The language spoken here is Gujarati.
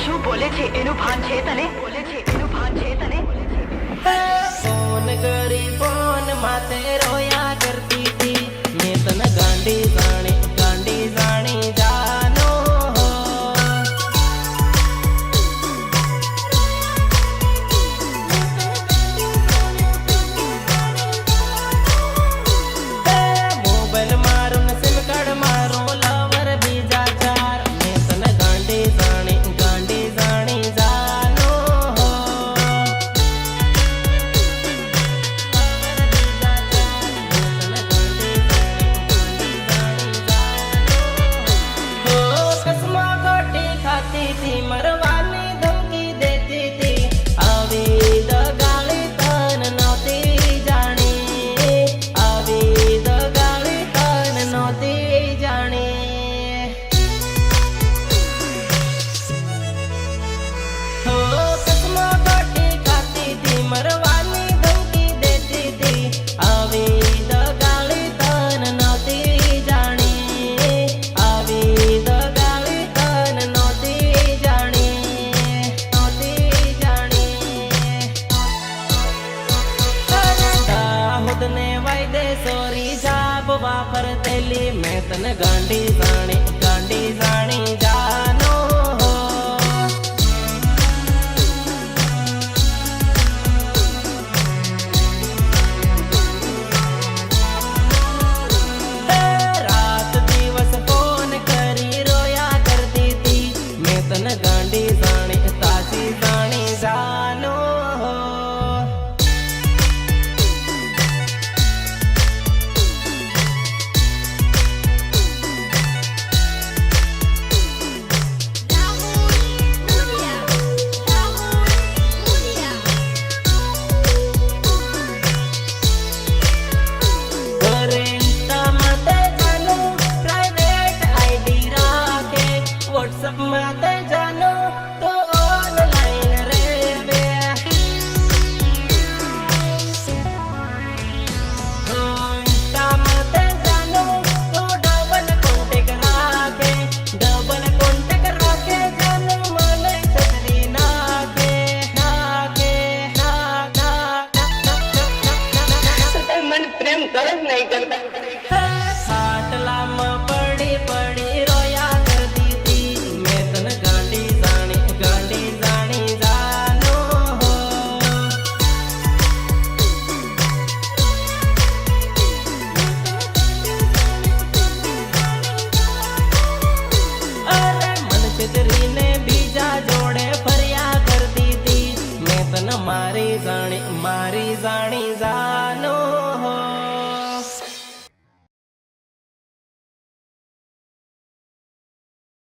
શું બોલે છે એનું ભાન છે તને? બોલે છે એનું ભાન છે તને? ફોન કરી ફોન માતે રોયા કરતી હતી મેં તને ગાંડી જાણી જાનો મોબાઈલ મારું ને સિમ કાર્ડ મારો લવર બીજા ચાર મેં તને ગાંડી જાણી જાનો कसमा गोटी खाती थी मरवानी धमकी देती थी આવી દગાળી તન નહોતી જાણી આવી દગાળી તન નહોતી જાણી कसमा गोटी खाती थी मरवानी धमकी देती थी આવી દગાળી તન નહોતી જાણી આવી દગાળી તન નહોતી જાણી દાહોદ ને વાયદે સોરી જાબ વાપરતેલી મેં તને ગાંડી જાણી જાનો રાત દિવસ ફોન કરી રોયા કરતી હતી મેં તને ગાંડી જાણી જાનો ઘરે તમાતે જાનો પ્રાઇવેટ આઈડી રાખે વોટ્સઅપ માં તે જાનો તો ઓનલાઈન રેવે તમાતે જાનો તો ડબલ કોન્ટેક્ટ રાખે જાનો મને છતરી નાખે મને પ્રેમ કરે જ નહીં કરતા. ખાટલામાં પડી રોયા કરતી હતી મેં તને ગાંડી જાણી જાનો અરે મન છેતરીને બીજા જોડે ફર્યા કરતી હતી મેં તને મારી જાણી જા